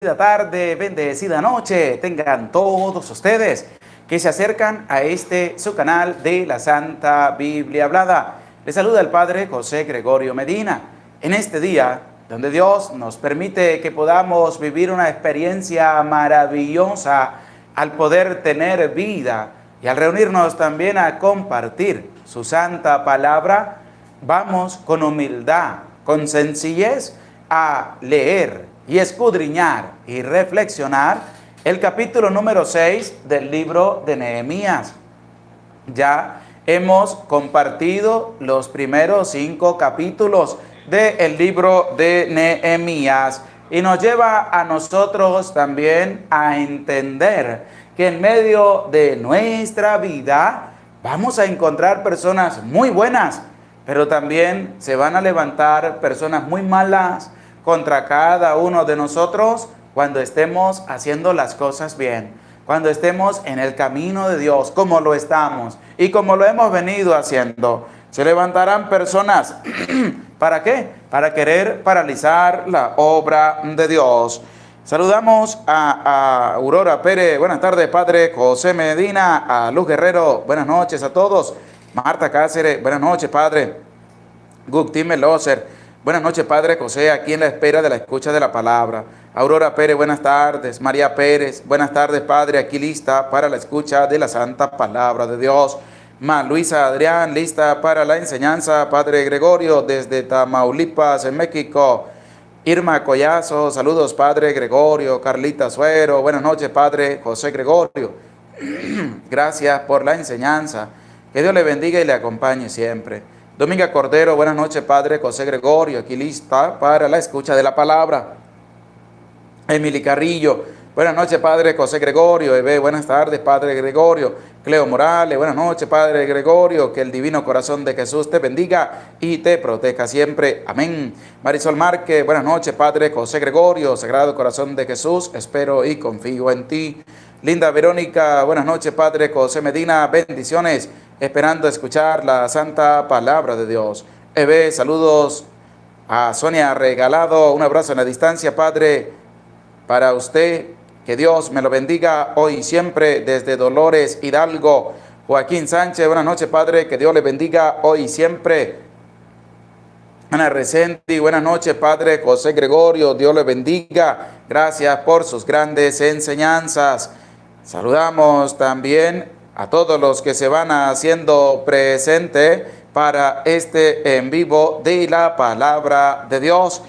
Tarde, bendecida noche, tengan todos ustedes que se acercan a su canal de la Santa Biblia Hablada. Les saluda el Padre José Gregorio Medina. En este día, donde Dios nos permite que podamos vivir una experiencia maravillosa al poder tener vida y al reunirnos también a compartir su santa palabra, vamos con humildad, con sencillez a leer y escudriñar y reflexionar el capítulo número 6 del libro de Nehemías. Ya hemos compartido los primeros 5 capítulos del libro de Nehemías y nos lleva a nosotros también a entender que en medio de nuestra vida vamos a encontrar personas muy buenas, pero también se van a levantar personas muy malas contra cada uno de nosotros cuando estemos haciendo las cosas bien, cuando estemos en el camino de Dios, como lo estamos y como lo hemos venido haciendo. Se levantarán personas, ¿para qué? Para querer paralizar la obra de Dios. Saludamos a Aurora Pérez, buenas tardes, Padre José Medina, a Luz Guerrero, buenas noches a todos. Marta Cáceres, buenas noches, Padre. Guptime Loser, buenas noches, Padre José, aquí en la espera de la escucha de la palabra. Aurora Pérez, buenas tardes. María Pérez, buenas tardes, Padre, aquí lista para la escucha de la santa palabra de Dios. Luisa Adrián, lista para la enseñanza. Padre Gregorio, desde Tamaulipas, en México. Irma Collazo, saludos, Padre Gregorio. Carlita Suero, buenas noches, Padre José Gregorio. Gracias por la enseñanza. Que Dios le bendiga y le acompañe siempre. Dominga Cordero, buenas noches, Padre José Gregorio, aquí lista para la escucha de la palabra. Emily Carrillo, buenas noches, Padre José Gregorio. Eve, buenas tardes, Padre Gregorio. Cleo Morales, buenas noches, Padre Gregorio. Que el divino corazón de Jesús te bendiga y te proteja siempre. Amén. Marisol Márquez, buenas noches, Padre José Gregorio. Sagrado corazón de Jesús, espero y confío en ti. Linda Verónica, buenas noches, Padre José Medina. Bendiciones, esperando escuchar la santa palabra de Dios. Eve, saludos a Sonia Regalado, un abrazo en la distancia, Padre, para usted, que Dios me lo bendiga hoy y siempre desde Dolores Hidalgo. Joaquín Sánchez, buenas noches, Padre, que Dios le bendiga hoy y siempre. Ana Recenti, buenas noches, Padre José Gregorio, Dios le bendiga, gracias por sus grandes enseñanzas. Saludamos también a todos los que se van haciendo presente para este en vivo de la palabra de Dios.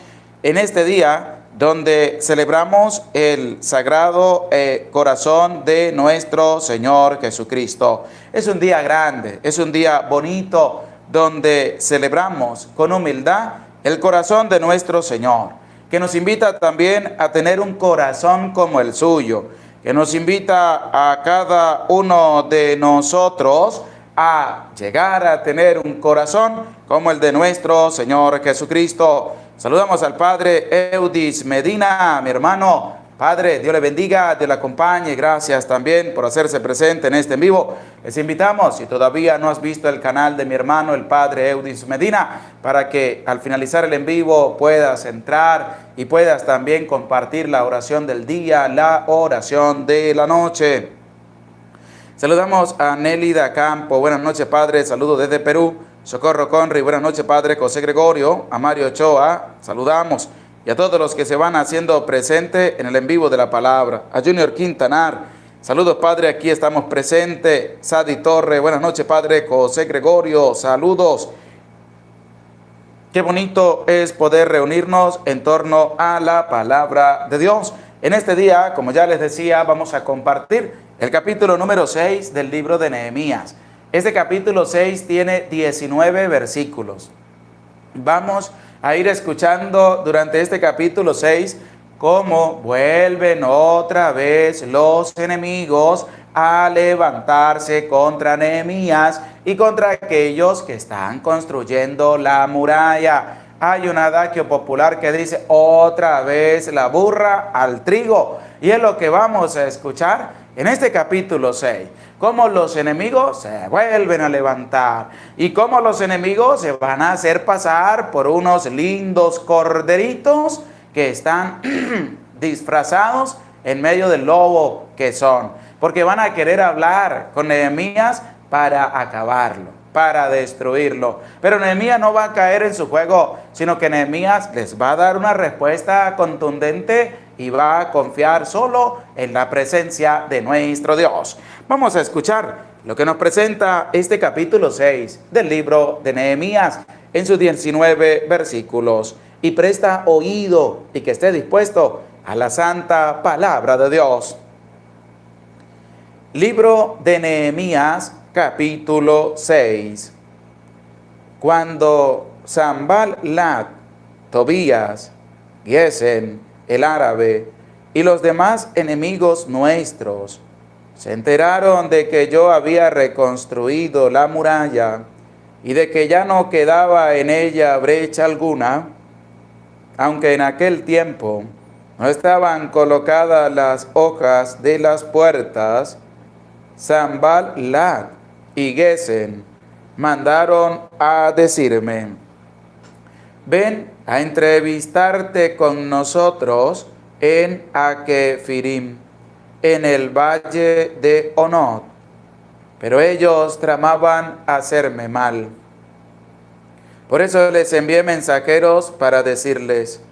En este día donde celebramos el sagrado corazón de nuestro Señor Jesucristo. Es un día grande, es un día bonito, donde celebramos con humildad el corazón de nuestro Señor, que nos invita también a tener un corazón como el suyo, que nos invita a cada uno de nosotros a llegar a tener un corazón como el de nuestro Señor Jesucristo. Saludamos al Padre Eudis Medina, mi hermano. Padre, Dios le bendiga, Dios le acompañe. Gracias también por hacerse presente en este en vivo. Les invitamos, si todavía no has visto el canal de mi hermano, el Padre Eudis Medina, para que al finalizar el en vivo puedas entrar y puedas también compartir la oración del día, la oración de la noche. Saludamos a Nélida Campo. Buenas noches, Padre. Saludos desde Perú. Socorro Conri, buenas noches, Padre José Gregorio. A Mario Ochoa, saludamos. Y a todos los que se van haciendo presente en el en vivo de la palabra. A Junior Quintanar, saludos, Padre, aquí estamos presentes. Sadi Torre, buenas noches, Padre José Gregorio, saludos. Qué bonito es poder reunirnos en torno a la palabra de Dios. En este día, como ya les decía, vamos a compartir el capítulo número 6 del libro de Nehemías. Este capítulo 6 tiene 19 versículos. Vamos a ir escuchando durante este capítulo 6 cómo vuelven otra vez los enemigos a levantarse contra Nehemías y contra aquellos que están construyendo la muralla. Hay un adagio popular que dice: otra vez la burra al trigo. Y es lo que vamos a escuchar en este capítulo 6. Cómo los enemigos se vuelven a levantar y cómo los enemigos se van a hacer pasar por unos lindos corderitos que están disfrazados en medio del lobo que son, porque van a querer hablar con Nehemías para acabarlo, para destruirlo. Pero Nehemías no va a caer en su juego, sino que Nehemías les va a dar una respuesta contundente y va a confiar solo en la presencia de nuestro Dios. Vamos a escuchar lo que nos presenta este capítulo 6 del libro de Nehemías en sus 19 versículos. Y presta oído y que esté dispuesto a la santa palabra de Dios. Libro de Nehemías, capítulo 6. Cuando Sanballat, Tobías, Gesem, el árabe, y los demás enemigos nuestros se enteraron de que yo había reconstruido la muralla y de que ya no quedaba en ella brecha alguna, aunque en aquel tiempo no estaban colocadas las hojas de las puertas, Sanballat y Gesem mandaron a decirme: ven a entrevistarte con nosotros en Aquefirim, en el valle de Onot. Pero ellos tramaban hacerme mal. Por eso les envié mensajeros para decirles: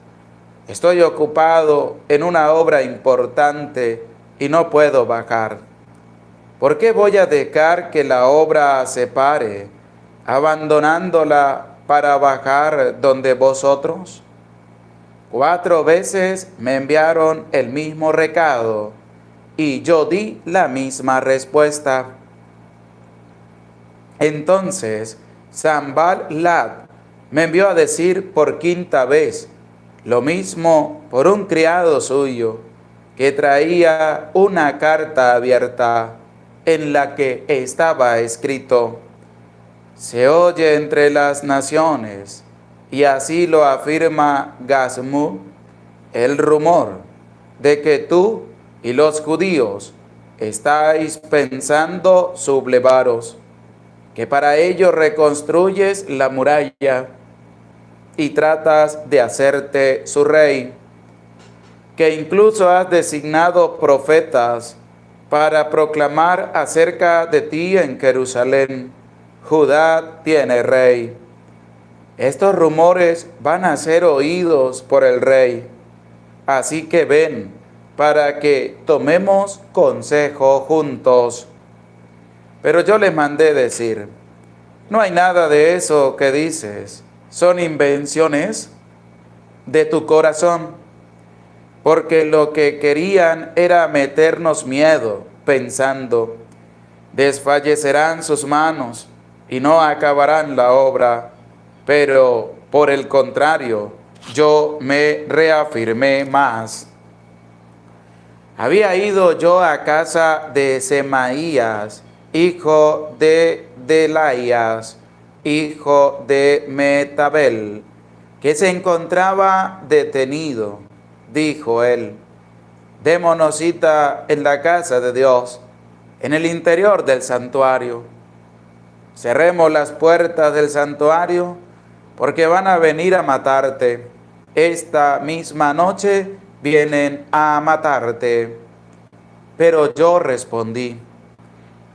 estoy ocupado en una obra importante y no puedo bajar. ¿Por qué voy a dejar que la obra se pare, abandonándola para bajar donde vosotros? 4 veces me enviaron el mismo recado y yo di la misma respuesta. Entonces Sanballat me envió a decir por 5ª vez lo mismo por un criado suyo que traía una carta abierta en la que estaba escrito: se oye entre las naciones, y así lo afirma Gasmu, el rumor de que tú y los judíos estáis pensando sublevaros, que para ello reconstruyes la muralla y tratas de hacerte su rey, que incluso has designado profetas para proclamar acerca de ti en Jerusalén: Judá tiene rey. Estos rumores van a ser oídos por el rey, así que ven para que tomemos consejo juntos. Pero yo les mandé decir: no hay nada de eso que dices, son invenciones de tu corazón, porque lo que querían era meternos miedo, pensando: desfallecerán sus manos y no acabarán la obra. Pero por el contrario, yo me reafirmé más. Había ido yo a casa de Semaías, hijo de Delaías, hijo de Metabel, que se encontraba detenido. Dijo él: démonos cita en la casa de Dios, en el interior del santuario. Cerremos las puertas del santuario, porque van a venir a matarte. Esta misma noche vienen a matarte. Pero yo respondí: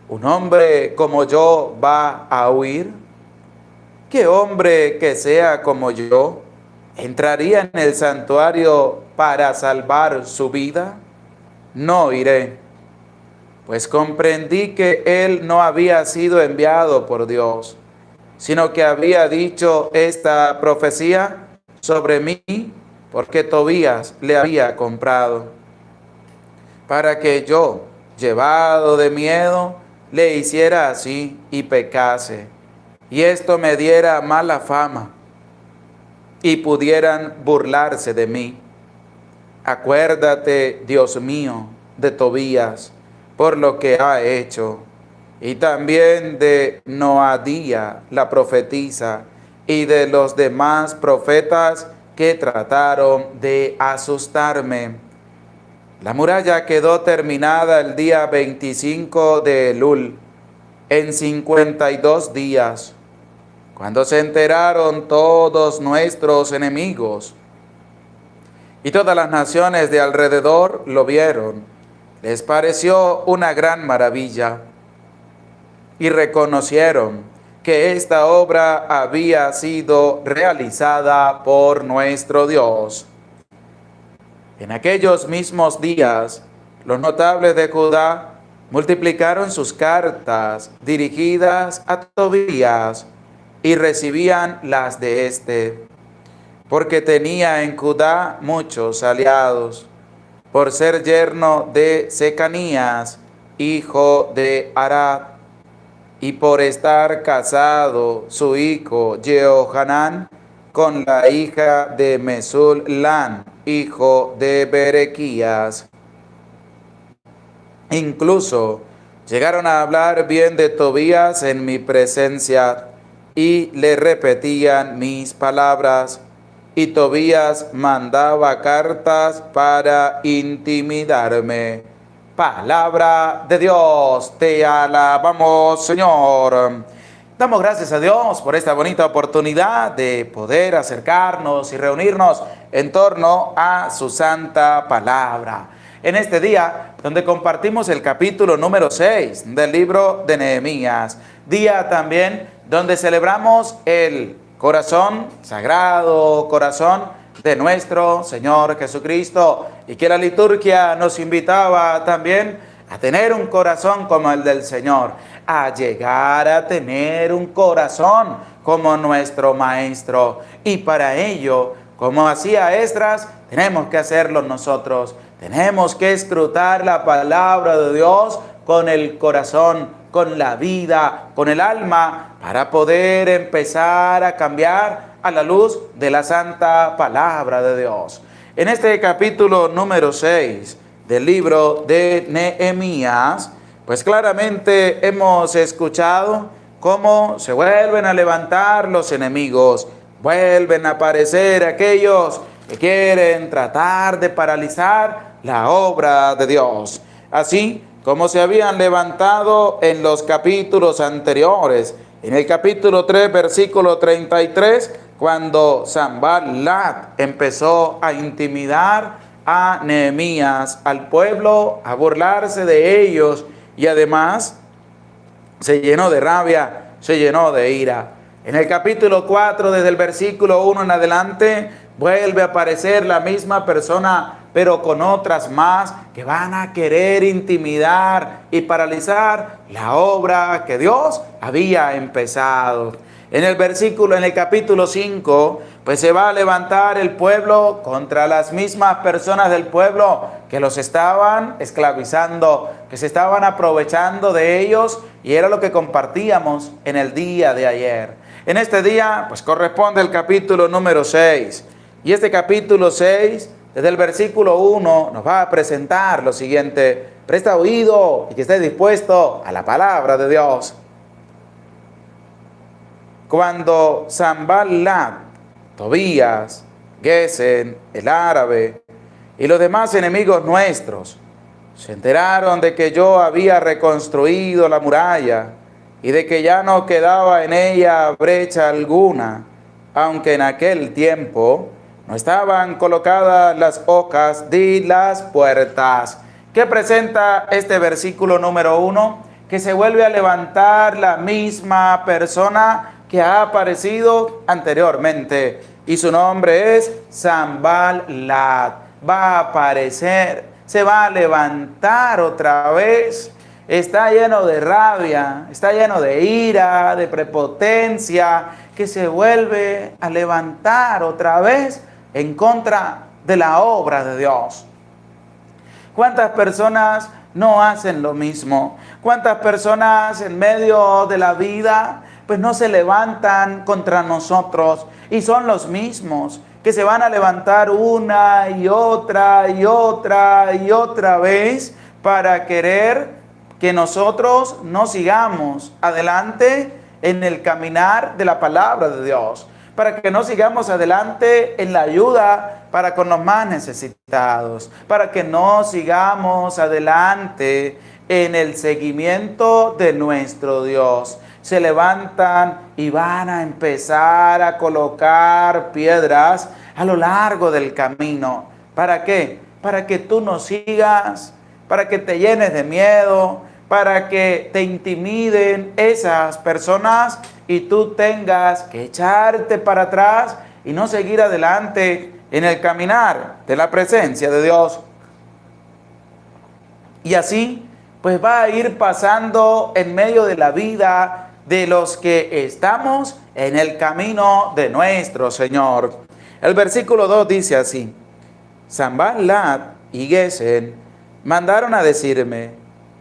¿un hombre como yo va a huir? ¿Qué hombre que sea como yo entraría en el santuario para salvar su vida? No iré, pues comprendí que él no había sido enviado por Dios, sino que había dicho esta profecía sobre mí porque Tobías le había comprado, para que yo, llevado de miedo, le hiciera así y pecase, y esto me diera mala fama, y pudieran burlarse de mí. Acuérdate, Dios mío, de Tobías, por lo que ha hecho, y también de Noadía, la profetisa, y de los demás profetas que trataron de asustarme. La muralla quedó terminada el día 25 de Elul, en 52 días, cuando se enteraron todos nuestros enemigos Y todas las naciones de alrededor lo vieron. Les pareció una gran maravilla y reconocieron que esta obra había sido realizada por nuestro Dios. En aquellos mismos días, los notables de Judá multiplicaron sus cartas dirigidas a Tobías y recibían las de éste, porque tenía en Judá muchos aliados, por ser yerno de Secanías, hijo de Arad, y por estar casado su hijo Jehohanán con la hija de Mesullán, hijo de Berequías. Incluso llegaron a hablar bien de Tobías en mi presencia y le repetían mis palabras. Y Tobías mandaba cartas para intimidarme. Palabra de Dios, te alabamos, Señor. Damos gracias a Dios por esta bonita oportunidad de poder acercarnos y reunirnos en torno a su santa palabra. En este día, donde compartimos el capítulo número 6 del libro de Nehemías, día también donde celebramos el corazón sagrado, corazón de nuestro Señor Jesucristo, y que la liturgia nos invitaba también a tener un corazón como el del Señor, a llegar a tener un corazón como nuestro Maestro. Y para ello, como hacía Esdras, tenemos que hacerlo nosotros. Tenemos que escrutar la palabra de Dios con el corazón, con la vida, con el alma, para poder empezar a cambiar a la luz de la santa palabra de Dios. En este capítulo número 6 del libro de Nehemías, pues claramente hemos escuchado cómo se vuelven a levantar los enemigos, vuelven a aparecer aquellos que quieren tratar de paralizar la obra de Dios. Así como se habían levantado en los capítulos anteriores. En el capítulo 3, versículo 33, cuando Sanballat empezó a intimidar a Nehemías, al pueblo, a burlarse de ellos, y además se llenó de rabia, se llenó de ira. En el capítulo 4, desde el versículo 1 en adelante, vuelve a aparecer la misma persona, pero con otras más que van a querer intimidar y paralizar la obra que Dios había empezado. En el capítulo 5, pues se va a levantar el pueblo contra las mismas personas del pueblo que los estaban esclavizando, que se estaban aprovechando de ellos, y era lo que compartíamos en el día de ayer. En este día, pues corresponde el capítulo número 6. Y este capítulo 6, desde el versículo 1, nos va a presentar lo siguiente. Presta oído y que esté dispuesto a la palabra de Dios. Cuando Sanballat, Tobías, Gesem, el árabe, y los demás enemigos nuestros se enteraron de que yo había reconstruido la muralla y de que ya no quedaba en ella brecha alguna, aunque en aquel tiempo no estaban colocadas las hojas de las puertas. ¿Qué presenta este versículo número 1? Que se vuelve a levantar la misma persona que ha aparecido anteriormente, y su nombre es Sanballat. Va a aparecer, se va a levantar otra vez. Está lleno de rabia, está lleno de ira, de prepotencia, que se vuelve a levantar otra vez en contra de la obra de Dios. ¿Cuántas personas no hacen lo mismo? ¿Cuántas personas en medio de la vida pues no se levantan contra nosotros? Y son los mismos que se van a levantar una y otra y otra y otra vez para querer que nosotros no sigamos adelante en el caminar de la palabra de Dios, para que no sigamos adelante en la ayuda para con los más necesitados, para que no sigamos adelante en el seguimiento de nuestro Dios. Se levantan y van a empezar a colocar piedras a lo largo del camino. ¿Para qué? Para que tú no sigas, para que te llenes de miedo, para que te intimiden esas personas y tú tengas que echarte para atrás y no seguir adelante en el caminar de la presencia de Dios. Y así, pues va a ir pasando en medio de la vida de los que estamos en el camino de nuestro Señor. El versículo 2 dice así: Sanballat y Gesem mandaron a decirme: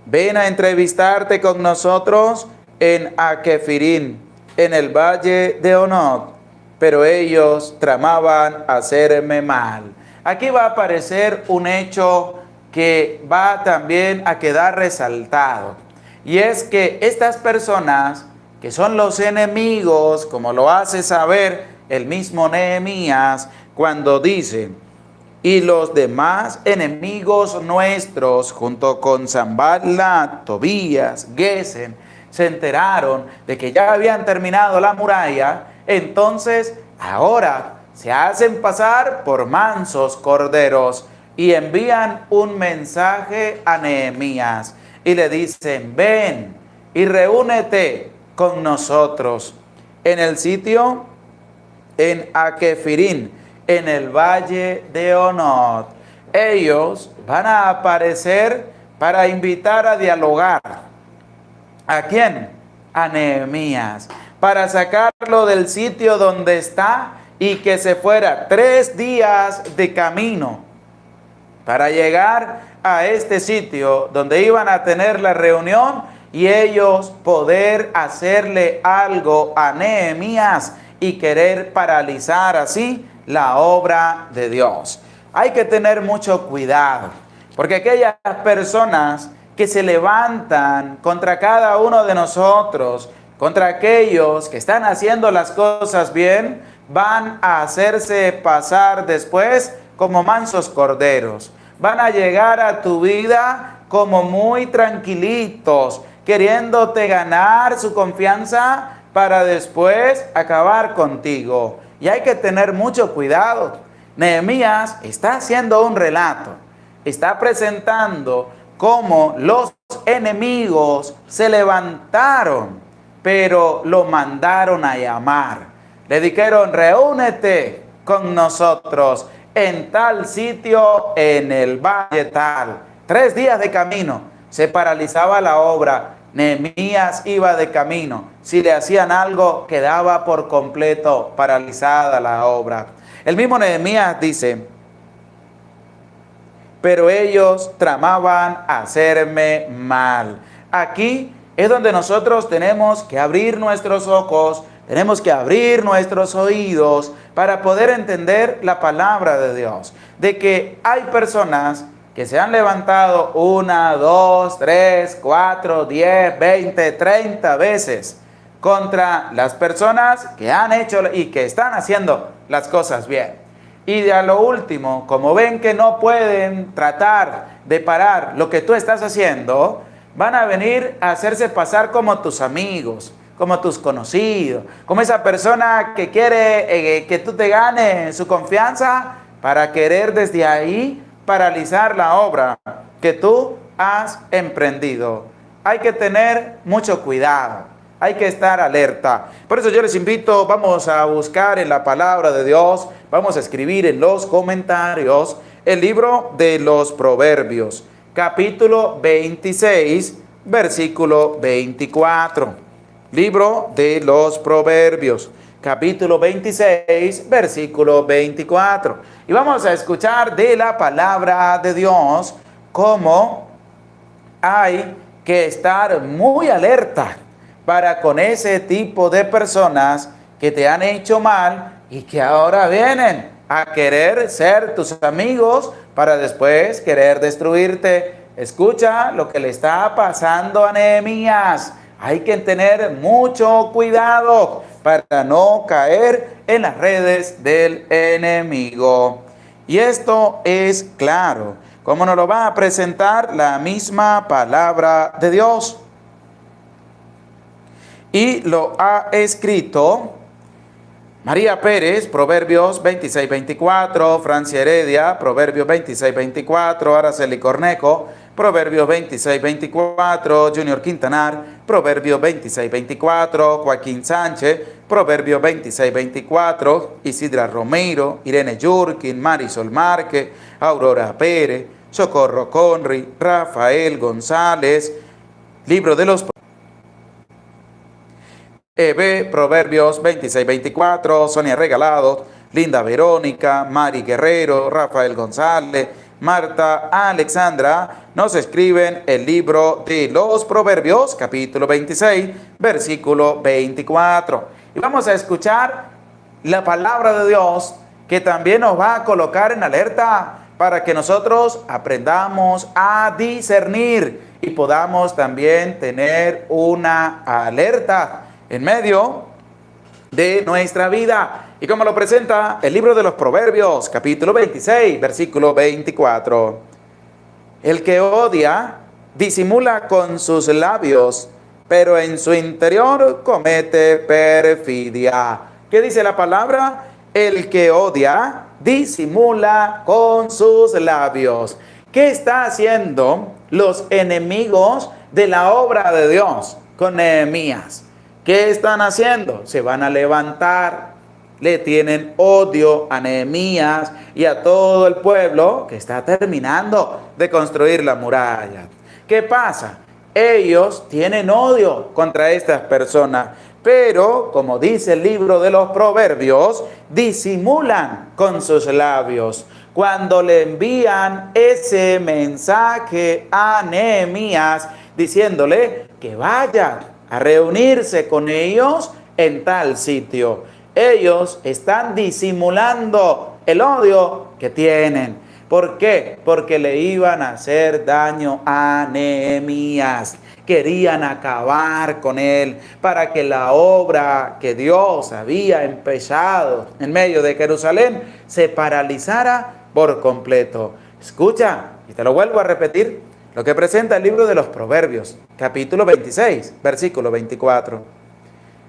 ven a entrevistarte con nosotros en Aquefirín, en el valle de Onot. Pero ellos tramaban hacerme mal. Aquí va a aparecer un hecho que va también a quedar resaltado. Y es que estas personas, que son los enemigos, como lo hace saber el mismo Nehemías, cuando dice: y los demás enemigos nuestros, junto con Sanballat, Tobías, Gesem, se enteraron de que ya habían terminado la muralla. Entonces ahora se hacen pasar por mansos corderos y envían un mensaje a Nehemías y le dicen: ven y reúnete con nosotros en el sitio, en Aquefirín, en el valle de Onot. Ellos van a aparecer para invitar a dialogar. ¿A quién? A Nehemías, para sacarlo del sitio donde está y que se fuera 3 días de camino para llegar a este sitio donde iban a tener la reunión y ellos poder hacerle algo a Nehemías y querer paralizar así la obra de Dios. Hay que tener mucho cuidado, porque aquellas personas que se levantan contra cada uno de nosotros, contra aquellos que están haciendo las cosas bien, van a hacerse pasar después como mansos corderos. Van a llegar a tu vida como muy tranquilitos, queriéndote ganar su confianza para después acabar contigo. Y hay que tener mucho cuidado. Nehemías está haciendo un relato, está presentando cómo los enemigos se levantaron, pero lo mandaron a llamar. Le dijeron: reúnete con nosotros en tal sitio, en el valle tal. 3 días de camino, se paralizaba la obra. Nehemías iba de camino. Si le hacían algo, quedaba por completo paralizada la obra. El mismo Nehemías dice: pero ellos tramaban hacerme mal. Aquí es donde nosotros tenemos que abrir nuestros ojos, tenemos que abrir nuestros oídos para poder entender la palabra de Dios. De que hay personas que se han levantado 1, 2, 3, 4, 10, 20, 30 veces contra las personas que han hecho y que están haciendo las cosas bien. Y a lo último, como ven que no pueden tratar de parar lo que tú estás haciendo, van a venir a hacerse pasar como tus amigos, como tus conocidos, como esa persona que quiere que tú te ganes su confianza para querer desde ahí paralizar la obra que tú has emprendido. Hay que tener mucho cuidado, hay que estar alerta. Por eso yo les invito, vamos a buscar en la palabra de Dios, vamos a escribir en los comentarios el libro de los Proverbios, capítulo 26, versículo 24. Libro de los Proverbios, capítulo 26, versículo 24. Y vamos a escuchar de la palabra de Dios cómo hay que estar muy alerta para con ese tipo de personas que te han hecho mal y que ahora vienen a querer ser tus amigos para después querer destruirte. Escucha lo que le está pasando a Nehemías. Hay que tener mucho cuidado para no caer en las redes del enemigo. Y esto es claro, como nos lo va a presentar la misma palabra de Dios. Y lo ha escrito María Pérez, Proverbios 26-24, Francia Heredia, Proverbios 26-24, Araceli Cornejo, Proverbios 26-24, Junior Quintanar, Proverbios 26-24, Joaquín Sánchez, Proverbios 26-24, Isidra Romero, Irene Yurkin, Marisol Márquez, Aurora Pérez, Socorro Conry, Rafael González, Libro de los Proverbios 26-24, Sonia Regalado, Linda Verónica, Mari Guerrero, Rafael González, Marta Alexandra, nos escriben el libro de los Proverbios, capítulo 26, versículo 24. Y vamos a escuchar la palabra de Dios, que también nos va a colocar en alerta para que nosotros aprendamos a discernir y podamos también tener una alerta en medio de nuestra vida. Y como lo presenta el libro de los Proverbios, capítulo 26, versículo 24. El que odia disimula con sus labios, pero en su interior comete perfidia. ¿Qué dice la palabra? El que odia disimula con sus labios. ¿Qué está haciendo los enemigos de la obra de Dios con Nehemías? ¿Qué están haciendo? Se van a levantar, le tienen odio a Nehemías y a todo el pueblo que está terminando de construir la muralla. ¿Qué pasa? Ellos tienen odio contra estas personas, pero como dice el libro de los Proverbios, disimulan con sus labios. Cuando le envían ese mensaje a Nehemías diciéndole que vaya a reunirse con ellos en tal sitio, ellos están disimulando el odio que tienen. ¿Por qué? Porque le iban a hacer daño a Nehemías. Querían acabar con él para que la obra que Dios había empezado en medio de Jerusalén se paralizara por completo. Escucha, y te lo vuelvo a repetir, lo que presenta el libro de los Proverbios, capítulo 26, versículo 24.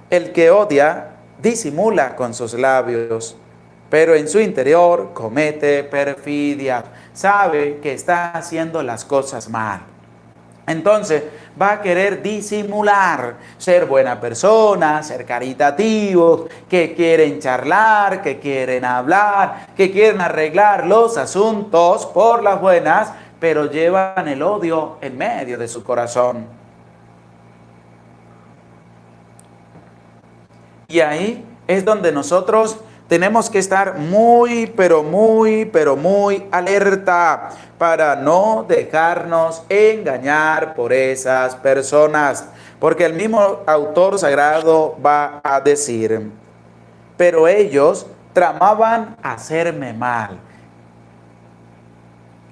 El que odia disimula con sus labios, pero en su interior comete perfidia. Sabe que está haciendo las cosas mal. Entonces va a querer disimular, ser buena persona, ser caritativo, que quieren charlar, que quieren hablar, que quieren arreglar los asuntos por las buenas, pero llevan el odio en medio de su corazón. Y ahí es donde nosotros tenemos que estar muy alerta para no dejarnos engañar por esas personas. Porque el mismo autor sagrado va a decir, pero ellos tramaban hacerme mal.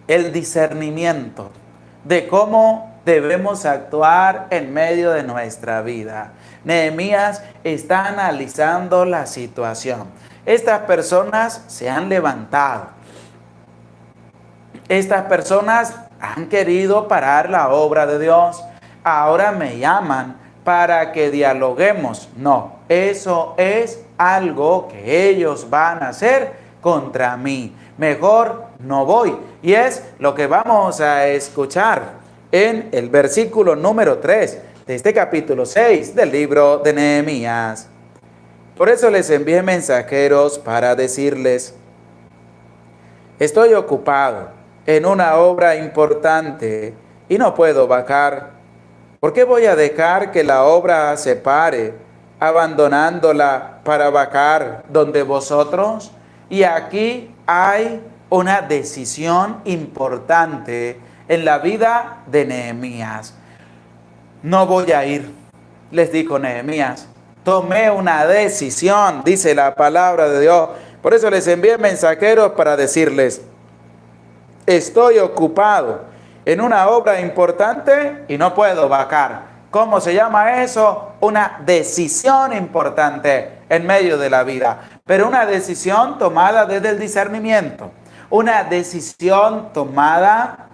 El discernimiento de cómo debemos actuar en medio de nuestra vida. Nehemías está analizando la situación. Estas personas se han levantado. Estas personas han querido parar la obra de Dios. Ahora me llaman para que dialoguemos. No, eso es algo que ellos van a hacer contra mí. Mejor no voy. Y es lo que vamos a escuchar en el versículo número 3 de este capítulo 6 del libro de Nehemías. Por eso les envié mensajeros para decirles, estoy ocupado en una obra importante y no puedo bajar. ¿Por qué voy a dejar que la obra se pare, abandonándola para bajar donde vosotros? Y aquí hay una decisión importante en la vida de Nehemías. No voy a ir, les dijo Nehemías. Tomé una decisión, dice la palabra de Dios. Por eso les envié mensajeros para decirles, estoy ocupado en una obra importante y no puedo bajar. ¿Cómo se llama eso? Una decisión importante en medio de la vida, pero una decisión tomada desde el discernimiento, una decisión tomada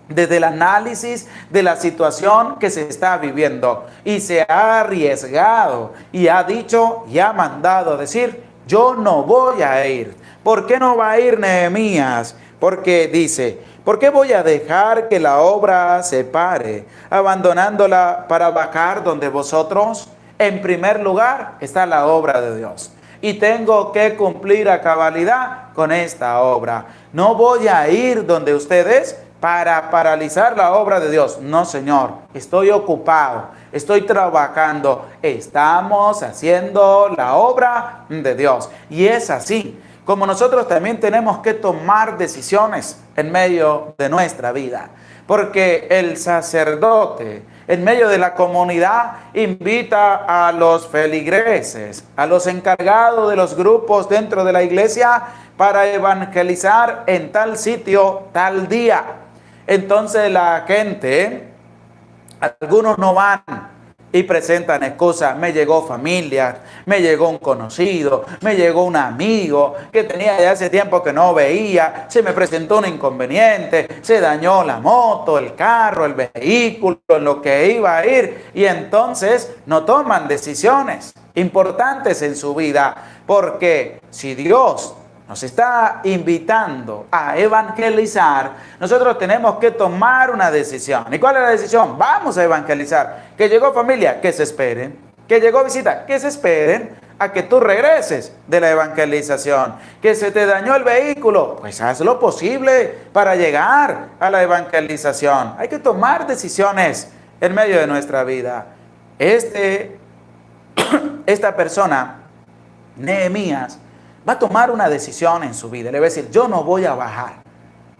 desde el análisis de la situación que se está viviendo, y se ha arriesgado y ha dicho y ha mandado decir, yo no voy a ir. ¿Por qué no va a ir Nehemías? Porque dice, ¿por qué voy a dejar que la obra se pare, abandonándola para bajar donde vosotros? En primer lugar está la obra de Dios. Y tengo que cumplir a cabalidad con esta obra. No voy a ir donde ustedes para paralizar la obra de Dios. No, Señor, estoy ocupado, estoy trabajando, estamos haciendo la obra de Dios. Y es así como nosotros también tenemos que tomar decisiones en medio de nuestra vida. Porque el sacerdote en medio de la comunidad invita a los feligreses, a los encargados de los grupos dentro de la iglesia para evangelizar en tal sitio, tal día. Entonces la gente, algunos no van y presentan excusas. Me llegó familia, me llegó un conocido, me llegó un amigo que tenía ya hace tiempo que no veía, se me presentó un inconveniente, se dañó la moto, el carro, el vehículo, en lo que iba a ir. Y entonces no toman decisiones importantes en su vida, porque si Dios nos está invitando a evangelizar, nosotros tenemos que tomar una decisión. ¿Y cuál es la decisión? Vamos a evangelizar. Que llegó familia, que se esperen. Que llegó visita, que se esperen a que tú regreses de la evangelización. Que se te dañó el vehículo, pues haz lo posible para llegar a la evangelización. Hay que tomar decisiones en medio de nuestra vida. Esta persona, Nehemías, va a tomar una decisión en su vida. Le va a decir, yo no voy a bajar,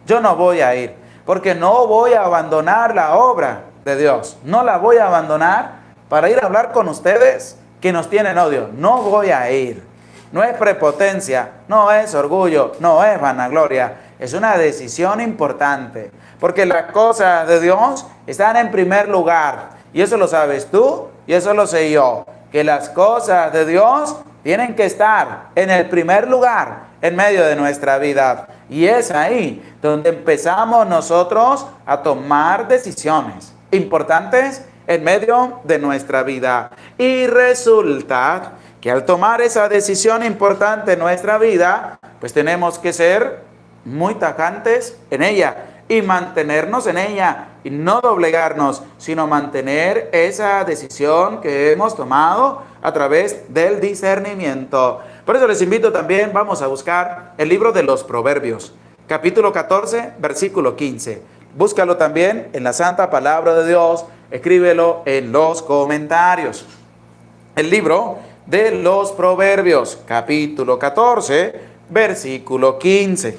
yo no voy a ir, porque no voy a abandonar la obra de Dios. No la voy a abandonar para ir a hablar con ustedes que nos tienen odio. No voy a ir. No es prepotencia, no es orgullo, no es vanagloria. Es una decisión importante, porque las cosas de Dios están en primer lugar. Y eso lo sabes tú y eso lo sé yo, que las cosas de Dios tienen que estar en el primer lugar en medio de nuestra vida. Y es ahí donde empezamos nosotros a tomar decisiones importantes en medio de nuestra vida. Y resulta que al tomar esa decisión importante en nuestra vida, pues tenemos que ser muy tajantes en ella y mantenernos en ella y no doblegarnos, sino mantener esa decisión que hemos tomado a través del discernimiento. Por eso les invito también, vamos a buscar el libro de los Proverbios, capítulo 14, versículo 15. Búscalo también en la Santa Palabra de Dios, escríbelo en los comentarios. El libro de los Proverbios, capítulo 14, versículo 15.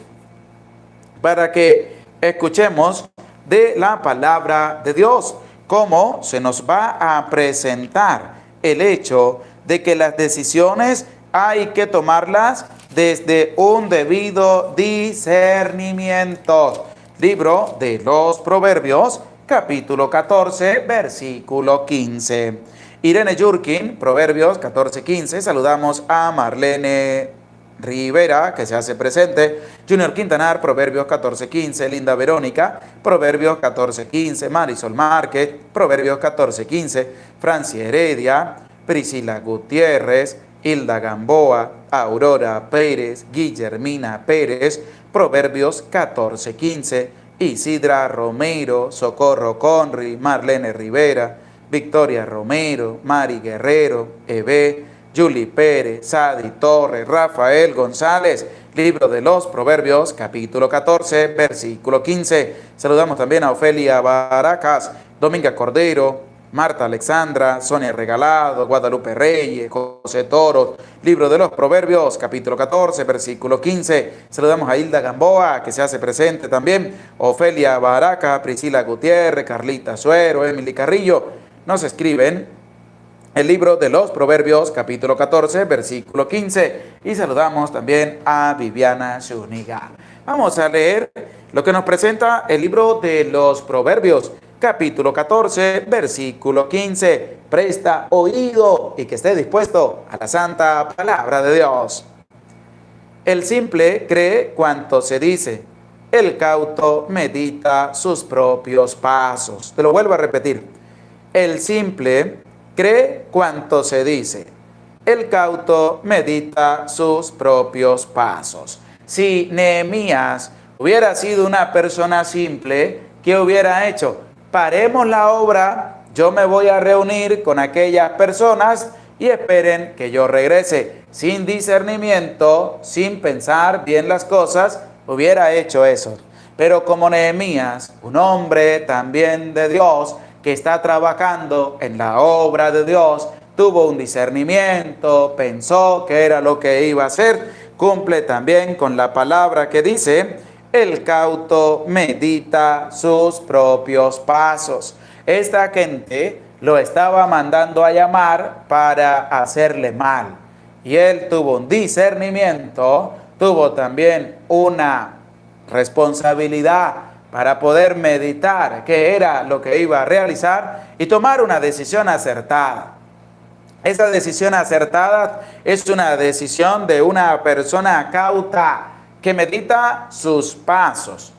Para que escuchemos de la palabra de Dios, cómo se nos va a presentar el hecho de que las decisiones hay que tomarlas desde un debido discernimiento. Libro de los Proverbios, capítulo 14, versículo 15. Irene Yurkin, Proverbios 14, 15. Saludamos a Marlene Rivera, que se hace presente. Junior Quintanar, Proverbios 14:15. Linda Verónica, Proverbios 14:15. Marisol Márquez, Proverbios 14:15. Francia Heredia, Priscila Gutiérrez, Hilda Gamboa, Aurora Pérez, Guillermina Pérez, Proverbios 14:15. Isidra Romero, Socorro Conry, Marlene Rivera, Victoria Romero, Mari Guerrero, Eve, Julie Pérez, Sadi Torres, Rafael González. Libro de los Proverbios, capítulo 14, versículo 15. Saludamos también a Ofelia Baracas, Dominga Cordero, Marta Alexandra, Sonia Regalado, Guadalupe Reyes, José Toro. Libro de los Proverbios, capítulo 14, versículo 15. Saludamos a Hilda Gamboa, que se hace presente también. Ofelia Baracas, Priscila Gutiérrez, Carlita Suero, Emily Carrillo. Nos escriben el libro de los Proverbios, capítulo 14, versículo 15. Y saludamos también a Viviana Zúñiga. Vamos a leer lo que nos presenta el libro de los Proverbios, capítulo 14, versículo 15. Presta oído y que esté dispuesto a la santa palabra de Dios. El simple cree cuanto se dice. El cauto medita sus propios pasos. Te lo vuelvo a repetir. El simple cree cuanto se dice. el cauto medita sus propios pasos. Si Nehemías hubiera sido una persona simple, ¿qué hubiera hecho? Paremos la obra, yo me voy a reunir con aquellas personas y esperen que yo regrese. Sin discernimiento, sin pensar bien las cosas, hubiera hecho eso. Pero como Nehemías, un hombre también de Dios, que está trabajando en la obra de Dios, tuvo un discernimiento, pensó que era lo que iba a hacer, cumple también con la palabra que dice, el cauto medita sus propios pasos. Esta gente lo estaba mandando a llamar para hacerle mal. Y él tuvo un discernimiento, tuvo también una responsabilidad para poder meditar qué era lo que iba a realizar y tomar una decisión acertada. Esa decisión acertada es una decisión de una persona cauta que medita sus pasos.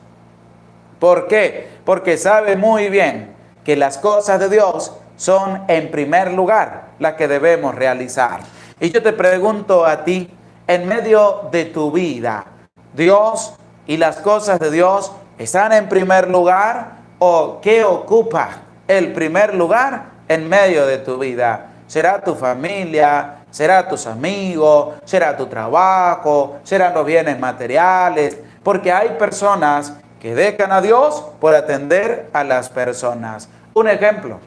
¿Por qué? Porque sabe muy bien que las cosas de Dios son en primer lugar las que debemos realizar. Y yo te pregunto a ti, en medio de tu vida, ¿Dios y las cosas de Dios están en primer lugar o qué ocupa el primer lugar en medio de tu vida? ¿Será tu familia? ¿Será tus amigos? ¿Será tu trabajo? ¿Serán los bienes materiales? Porque hay personas que dejan a Dios por atender a las personas. Un ejemplo,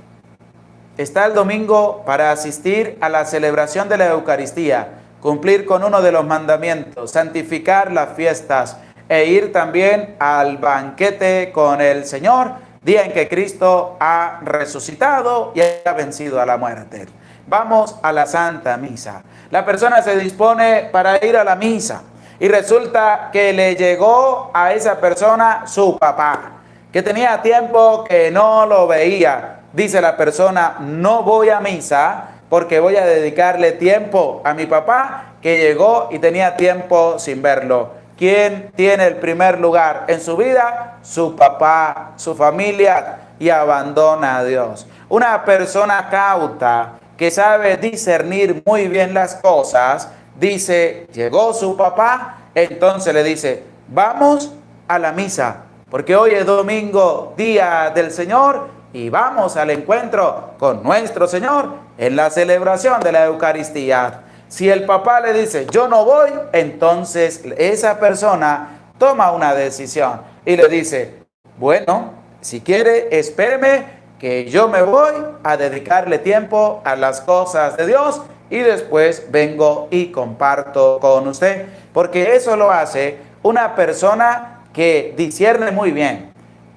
está el domingo para asistir a la celebración de la Eucaristía, cumplir con uno de los mandamientos, santificar las fiestas e ir también al banquete con el Señor, día en que Cristo ha resucitado y ha vencido a la muerte. Vamos a la Santa Misa. La persona se dispone para ir a la misa y resulta que le llegó a esa persona su papá, que tenía tiempo que no lo veía. Dice la persona, no voy a misa porque voy a dedicarle tiempo a mi papá que llegó y tenía tiempo sin verlo. ¿Quién tiene el primer lugar en su vida? Su papá, su familia, y abandona a Dios. Una persona cauta que sabe discernir muy bien las cosas, dice, llegó su papá, entonces le dice, vamos a la misa, porque hoy es domingo, día del Señor, y vamos al encuentro con nuestro Señor en la celebración de la Eucaristía. Si el papá le dice, yo no voy, entonces esa persona toma una decisión y le dice, bueno, si quiere, espéreme que yo me voy a dedicarle tiempo a las cosas de Dios y después vengo y comparto con usted. Porque eso lo hace una persona que discierne muy bien.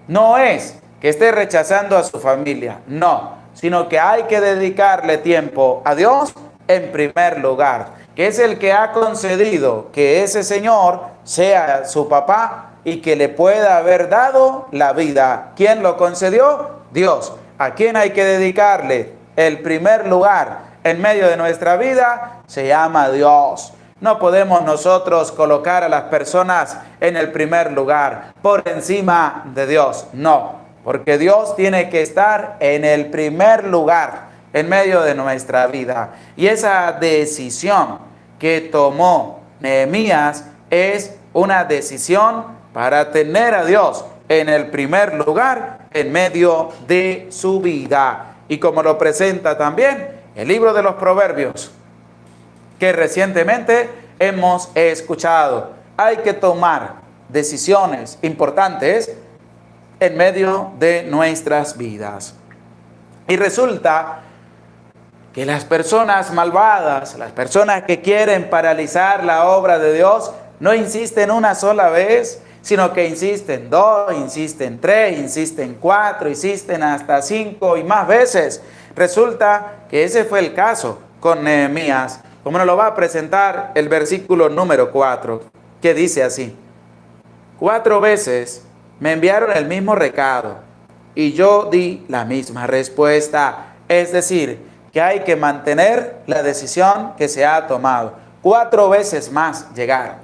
No es que esté rechazando a su familia, no, sino que hay que dedicarle tiempo a Dios en primer lugar, que es el que ha concedido que ese Señor sea su papá y que le pueda haber dado la vida. ¿Quién lo concedió? Dios. ¿A quién hay que dedicarle el primer lugar en medio de nuestra vida? Se llama Dios. No podemos nosotros colocar a las personas en el primer lugar, por encima de Dios. No, porque Dios tiene que estar en el primer lugar en medio de nuestra vida. Y esa decisión que tomó Nehemías es una decisión para tener a Dios en el primer lugar en medio de su vida. Y como lo presenta también el libro de los Proverbios, que recientemente hemos escuchado, hay que tomar decisiones importantes en medio de nuestras vidas. Y resulta que las personas malvadas, las personas que quieren paralizar la obra de Dios, no insisten una sola vez, sino que insisten 2, insisten 3, insisten 4, insisten hasta 5 y más veces. Resulta que ese fue el caso con Nehemías, como nos lo va a presentar el versículo número 4, que dice así: 4 veces me enviaron el mismo recado y yo di la misma respuesta. Es decir, que hay que mantener la decisión que se ha tomado. 4 veces más llegaron.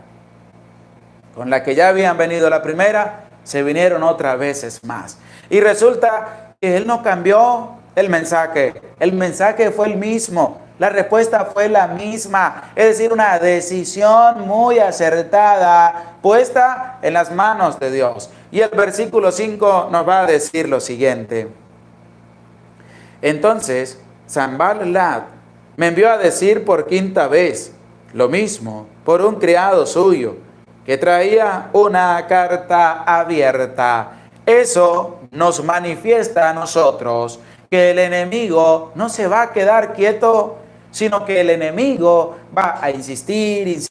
Con la que ya habían venido la primera, se vinieron otras veces más. Y resulta que él no cambió el mensaje. El mensaje fue el mismo. La respuesta fue la misma, es decir, una decisión muy acertada, puesta en las manos de Dios. Y el versículo 5 nos va a decir lo siguiente. Entonces, Sanballat me envió a decir por quinta vez lo mismo por un criado suyo, que traía una carta abierta. Eso nos manifiesta a nosotros que el enemigo no se va a quedar quieto, sino que el enemigo va a insistir,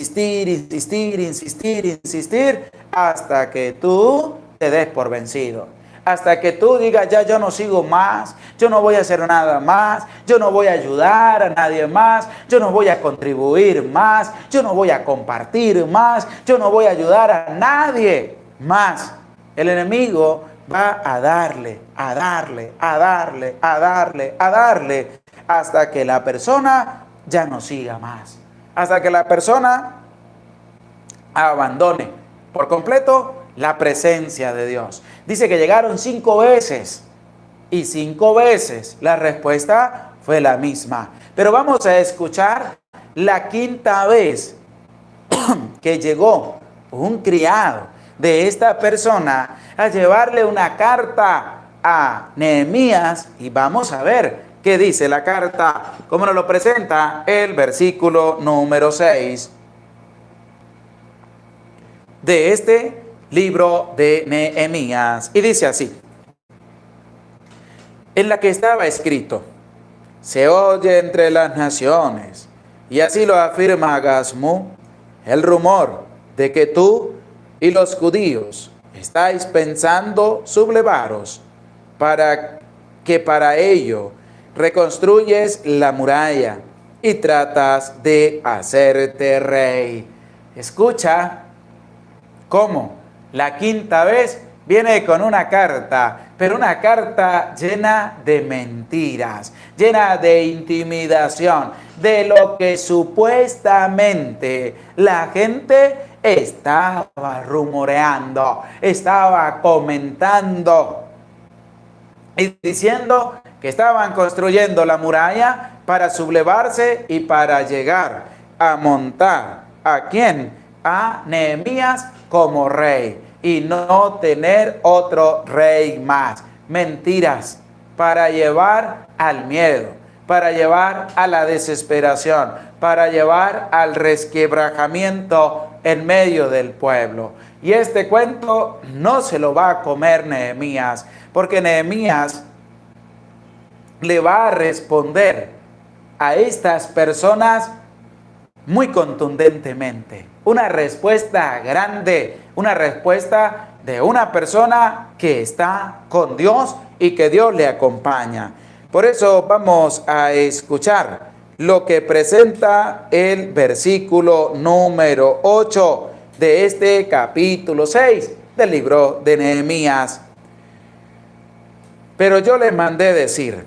hasta que tú te des por vencido. Hasta que tú digas, ya yo no sigo más, yo no voy a hacer nada más, yo no voy a ayudar a nadie más, yo no voy a contribuir más, yo no voy a compartir más, yo no voy a ayudar a nadie más. El enemigo va a darle, hasta que la persona ya no siga más, hasta que la persona abandone por completo la presencia de Dios. Dice que llegaron 5 veces y 5 veces la respuesta fue la misma. Pero vamos a escuchar la quinta vez que llegó un criado de esta persona a llevarle una carta a Nehemías, y vamos a ver qué dice la carta, cómo nos lo presenta el versículo número 6 de este libro de Nehemías. Y dice así: en la que estaba escrito, se oye entre las naciones, y así lo afirma Gasmu, el rumor de que tú y los judíos estáis pensando sublevaros, para que para ello reconstruyes la muralla y tratas de hacerte rey. Escucha cómo la quinta vez viene con una carta, pero una carta llena de mentiras, llena de intimidación, de lo que supuestamente la gente estaba rumoreando, estaba comentando y diciendo que estaban construyendo la muralla para sublevarse y para llegar a montar ¿a quién? A Nehemías como rey y no tener otro rey más. Mentiras para llevar al miedo, para llevar a la desesperación, para llevar al resquebrajamiento en medio del pueblo. Y este cuento no se lo va a comer Nehemías, porque Nehemías le va a responder a estas personas muy contundentemente. Una respuesta grande, una respuesta de una persona que está con Dios y que Dios le acompaña. Por eso vamos a escuchar lo que presenta el versículo número 8 de este capítulo 6 del libro de Nehemías. Pero yo le mandé decir,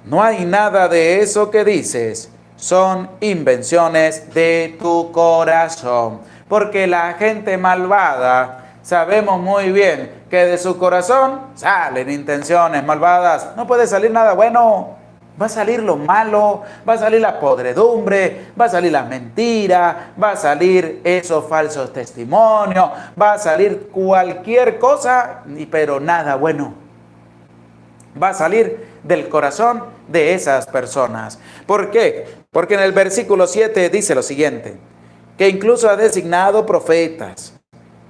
no hay nada de eso que dices, son invenciones de tu corazón. Porque la gente malvada, sabemos muy bien que de su corazón salen intenciones malvadas. No puede salir nada bueno. Va a salir lo malo, va a salir la podredumbre, va a salir la mentira, va a salir esos falsos testimonios, va a salir cualquier cosa, pero nada bueno. Va a salir del corazón de esas personas. ¿Por qué? Porque en el versículo 7 dice lo siguiente, que incluso ha designado profetas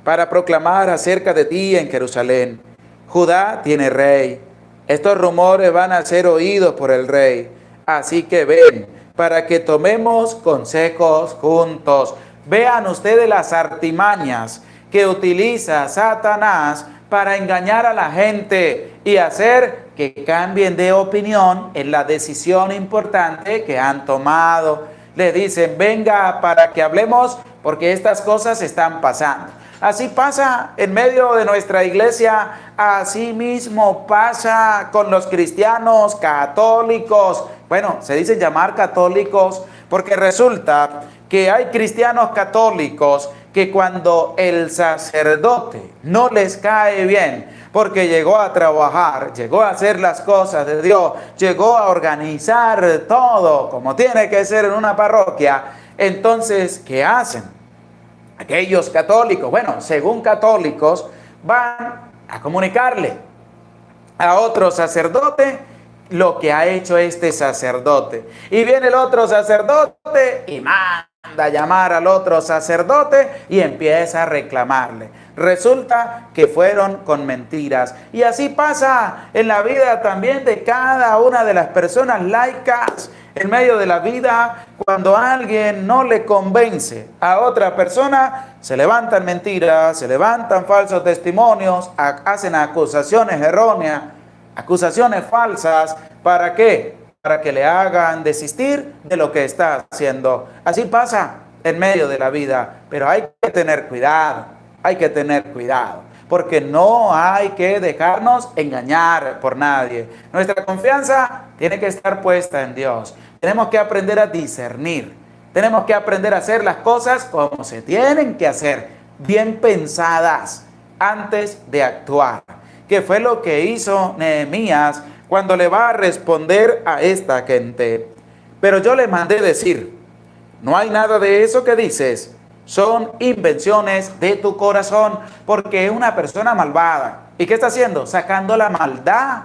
para proclamar acerca de ti en Jerusalén. Judá tiene rey. Estos rumores van a ser oídos por el rey. Así que ven, para que tomemos consejos juntos. Vean ustedes las artimañas que utiliza Satanás para engañar a la gente y hacer que cambien de opinión en la decisión importante que han tomado. Le dicen, venga para que hablemos porque estas cosas están pasando. Así pasa en medio de nuestra iglesia, así mismo pasa con los cristianos católicos. Bueno, se dicen llamar católicos porque resulta que hay cristianos católicos que cuando el sacerdote no les cae bien, porque llegó a trabajar, llegó a hacer las cosas de Dios, llegó a organizar todo como tiene que ser en una parroquia. Entonces, ¿qué hacen? Aquellos católicos, bueno, según católicos, van a comunicarle a otro sacerdote lo que ha hecho este sacerdote. Y viene el otro sacerdote y manda a llamar al otro sacerdote y empieza a reclamarle. Resulta que fueron con mentiras. Y así pasa en la vida también de cada una de las personas laicas. En medio de la vida, cuando alguien no le convence a otra persona, se levantan mentiras, se levantan falsos testimonios, hacen acusaciones erróneas, acusaciones falsas. ¿Para qué? Para que le hagan desistir de lo que está haciendo. Así pasa en medio de la vida, pero hay que tener cuidado, porque no hay que dejarnos engañar por nadie. Nuestra confianza tiene que estar puesta en Dios. Tenemos que aprender a discernir, tenemos que aprender a hacer las cosas como se tienen que hacer, bien pensadas antes de actuar. ¿Qué fue lo que hizo Nehemías cuando le va a responder a esta gente? Pero yo le mandé decir, no hay nada de eso que dices, son invenciones de tu corazón, porque es una persona malvada. ¿Y qué está haciendo? Sacando la maldad.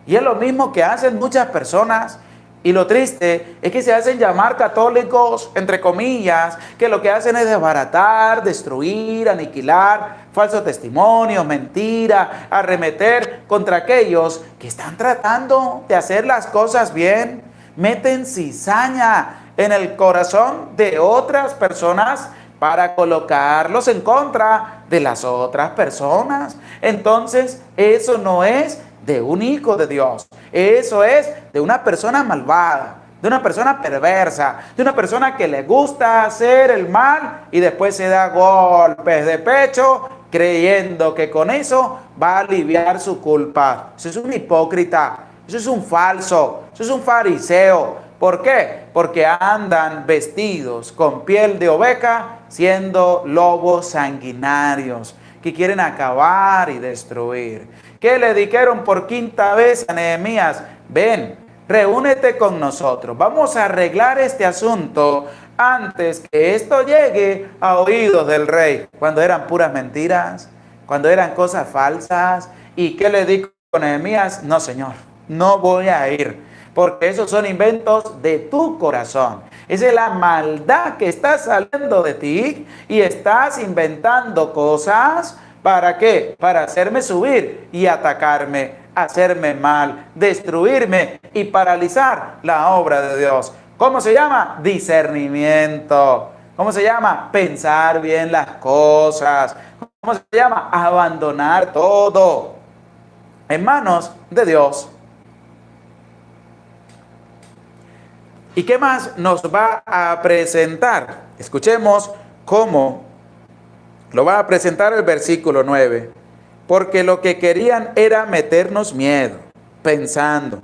Y es lo mismo que hacen muchas personas. Y lo triste es que se hacen llamar católicos, entre comillas, que lo que hacen es desbaratar, destruir, aniquilar, falsos testimonios, mentira, arremeter contra aquellos que están tratando de hacer las cosas bien. Meten cizaña en el corazón de otras personas para colocarlos en contra de las otras personas. Entonces, eso no es de un hijo de Dios. Eso es de una persona malvada, de una persona perversa, de una persona que le gusta hacer el mal y después se da golpes de pecho creyendo que con eso va a aliviar su culpa. Eso es un hipócrita, eso es un falso, eso es un fariseo. ¿Por qué? Porque andan vestidos con piel de oveja, siendo lobos sanguinarios que quieren acabar y destruir. ¿Qué le dijeron por quinta vez a Nehemías? Ven, reúnete con nosotros, vamos a arreglar este asunto antes que esto llegue a oídos del rey. Cuando eran puras mentiras, cuando eran cosas falsas. ¿Y qué le dijo Nehemías? No, Señor, no voy a ir, porque esos son inventos de tu corazón. Esa es la maldad que está saliendo de ti y estás inventando cosas. ¿Para qué? Para hacerme subir y atacarme, hacerme mal, destruirme y paralizar la obra de Dios. ¿Cómo se llama? Discernimiento. ¿Cómo se llama? Pensar bien las cosas. ¿Cómo se llama? Abandonar todo en manos de Dios. ¿Y qué más nos va a presentar? Escuchemos cómo lo va a presentar el versículo 9. Porque lo que querían era meternos miedo, pensando,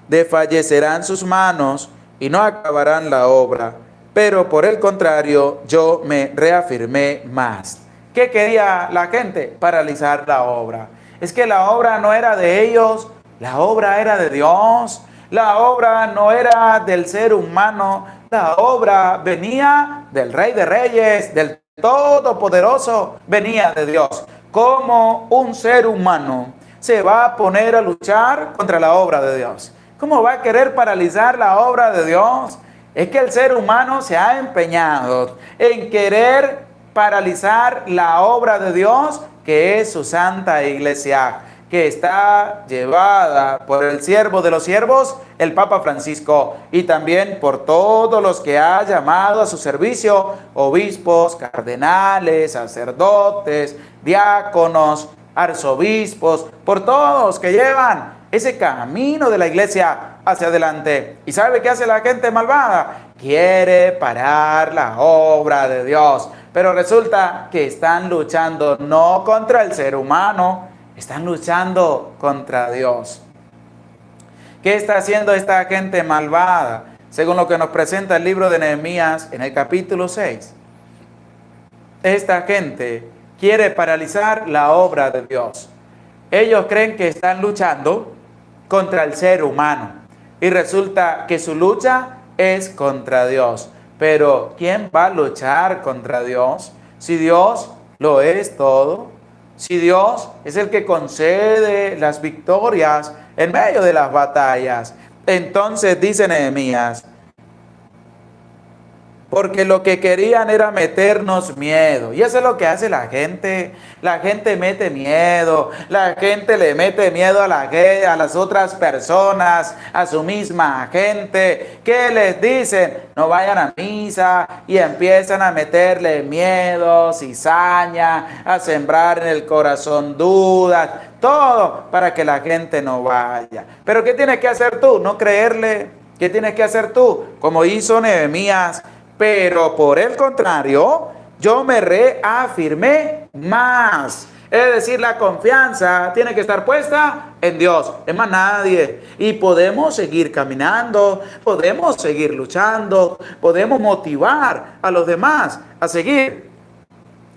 desfallecerán sus manos y no acabarán la obra. Pero por el contrario, yo me reafirmé más. ¿Qué quería la gente? Paralizar la obra. Es que la obra no era de ellos, la obra era de Dios. La obra no era del ser humano, la obra venía del Rey de Reyes, del Todopoderoso, venía de Dios. ¿Cómo un ser humano se va a poner a luchar contra la obra de Dios? ¿Cómo va a querer paralizar la obra de Dios? Es que el ser humano se ha empeñado en querer paralizar la obra de Dios, que es su santa iglesia, que está llevada por el siervo de los siervos, el Papa Francisco, y también por todos los que ha llamado a su servicio, obispos, cardenales, sacerdotes, diáconos, arzobispos, por todos que llevan ese camino de la iglesia hacia adelante. ¿Y sabe qué hace la gente malvada? Quiere parar la obra de Dios, pero resulta que están luchando no contra el ser humano, están luchando contra Dios. ¿Qué está haciendo esta gente malvada? Según lo que nos presenta el libro de Nehemías en el capítulo 6. Esta gente quiere paralizar la obra de Dios. Ellos creen que están luchando contra el ser humano y resulta que su lucha es contra Dios. Pero ¿quién va a luchar contra Dios si Dios lo es todo? Si Dios es el que concede las victorias en medio de las batallas. Entonces dice Nehemías, porque lo que querían era meternos miedo. Y eso es lo que hace la gente. La gente mete miedo. La gente le mete miedo a las otras personas, a su misma gente. ¿Qué les dicen? No vayan a misa, y empiezan a meterle miedo, cizaña, a sembrar en el corazón dudas. Todo para que la gente no vaya. Pero ¿qué tienes que hacer tú? No creerle. ¿Qué tienes que hacer tú? Como hizo Nehemías. Pero por el contrario, yo me reafirmé más. Es decir, la confianza tiene que estar puesta en Dios, en más nadie. Y podemos seguir caminando, podemos seguir luchando, podemos motivar a los demás a seguir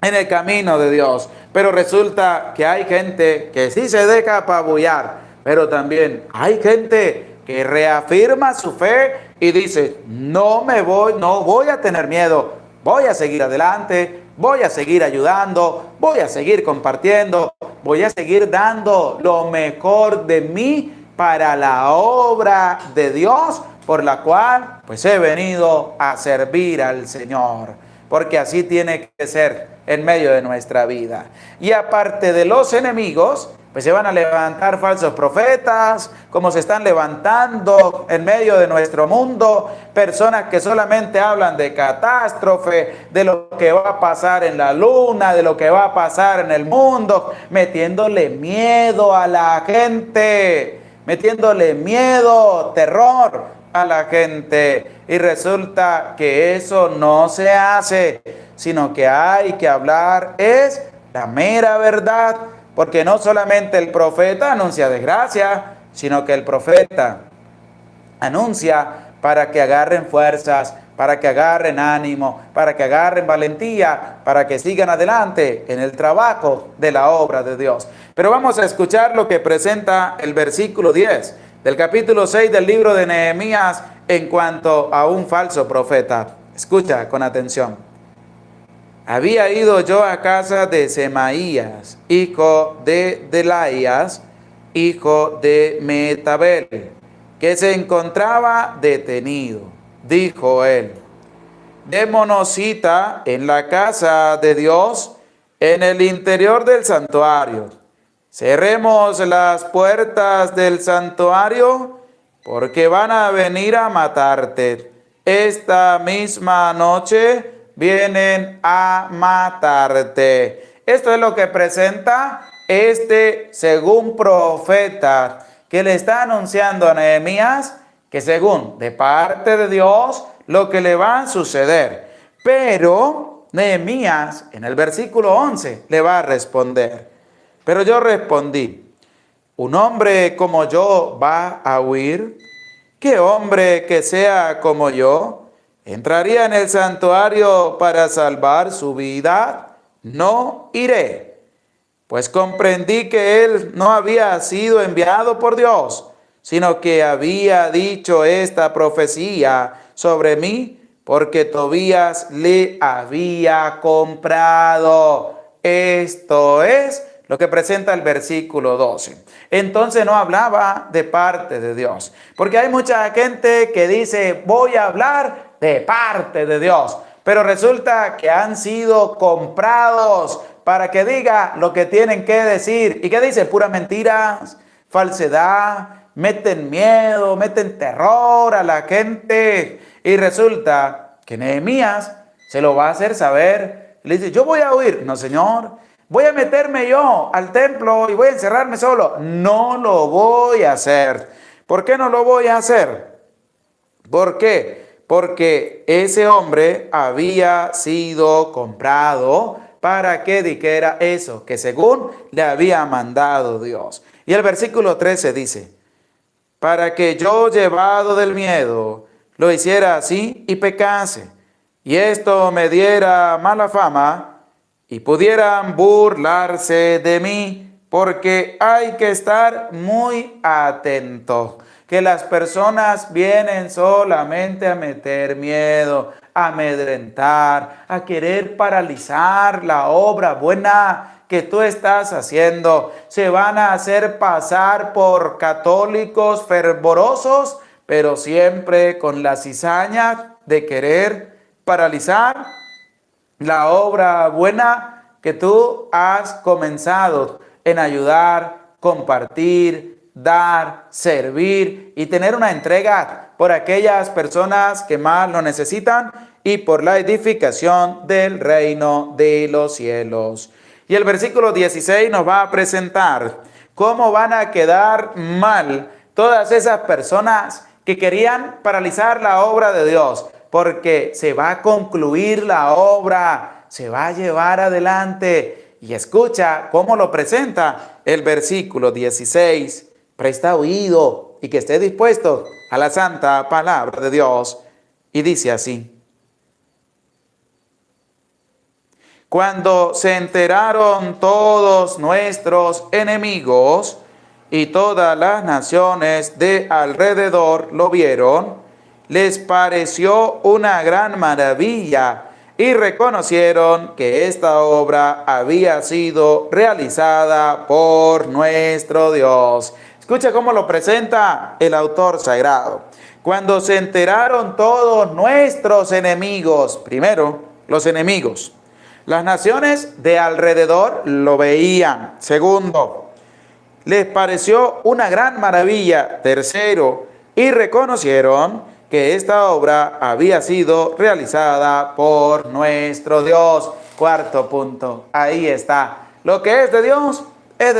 en el camino de Dios. Pero resulta que hay gente que sí se deja apabullar, pero también hay gente que reafirma su fe y dice, no voy a tener miedo, voy a seguir adelante, voy a seguir ayudando, voy a seguir compartiendo, voy a seguir dando lo mejor de mí para la obra de Dios, por la cual pues he venido a servir al Señor. Porque así tiene que ser en medio de nuestra vida. Y aparte de los enemigos, pues se van a levantar falsos profetas, como se están levantando en medio de nuestro mundo, personas que solamente hablan de catástrofe, de lo que va a pasar en la luna, de lo que va a pasar en el mundo, metiéndole miedo a la gente, metiéndole miedo, terror a la gente. Y resulta que eso no se hace, sino que hay que hablar es la mera verdad. Porque no solamente el profeta anuncia desgracia, sino que el profeta anuncia para que agarren fuerzas, para que agarren ánimo, para que agarren valentía, para que sigan adelante en el trabajo de la obra de Dios. Pero vamos a escuchar lo que presenta el versículo 10 del capítulo 6 del libro de Nehemías en cuanto a un falso profeta. Escucha con atención. Había ido yo a casa de Semaías, hijo de Delaías, hijo de Metabel, que se encontraba detenido. Dijo él, démonos cita en la casa de Dios, en el interior del santuario. Cerremos las puertas del santuario, porque van a venir a matarte. Esta misma noche vienen a matarte. Esto es lo que presenta según profeta, que le está anunciando a Nehemías que según de parte de Dios lo que le va a suceder. Pero Nehemías en el versículo 11 le va a responder. Pero yo respondí, ¿un hombre como yo va a huir? ¿Qué hombre que sea como yo entraría en el santuario para salvar su vida? No iré, pues comprendí que él no había sido enviado por Dios, sino que había dicho esta profecía sobre mí, porque Tobías le había comprado. Esto es lo que presenta el versículo 12. Entonces no hablaba de parte de Dios, porque hay mucha gente que dice, voy a hablar de parte de Dios, pero resulta que han sido comprados para que diga lo que tienen que decir. ¿Y qué dice? Puras mentiras, falsedad, meten miedo, meten terror a la gente. Y resulta que Nehemías se lo va a hacer saber. Le dice, yo voy a huir. No, señor, voy a meterme yo al templo y voy a encerrarme solo. No lo voy a hacer. ¿Por qué no lo voy a hacer? ¿Por qué? Porque ese hombre había sido comprado para que dijera eso, que según le había mandado Dios. Y el versículo 13 dice, para que yo, llevado del miedo, lo hiciera así y pecase, y esto me diera mala fama, y pudieran burlarse de mí porque hay que estar muy atento. Que las personas vienen solamente a meter miedo, a amedrentar, a querer paralizar la obra buena que tú estás haciendo. Se van a hacer pasar por católicos fervorosos, pero siempre con la cizaña de querer paralizar la obra buena que tú has comenzado en ayudar, compartir, dar, servir y tener una entrega por aquellas personas que más lo necesitan y por la edificación del reino de los cielos. Y el versículo 16 nos va a presentar cómo van a quedar mal todas esas personas que querían paralizar la obra de Dios, porque se va a concluir la obra, se va a llevar adelante. Y escucha cómo lo presenta el versículo 16. Presta oído y que esté dispuesto a la santa palabra de Dios. Y dice así: cuando se enteraron todos nuestros enemigos y todas las naciones de alrededor lo vieron, les pareció una gran maravilla y reconocieron que esta obra había sido realizada por nuestro Dios. Escucha cómo lo presenta el autor sagrado. Cuando se enteraron todos nuestros enemigos, primero, los enemigos. Las naciones de alrededor lo veían. Segundo, les pareció una gran maravilla. Tercero, y reconocieron que esta obra había sido realizada por nuestro Dios. Cuarto punto, ahí está. Lo que es de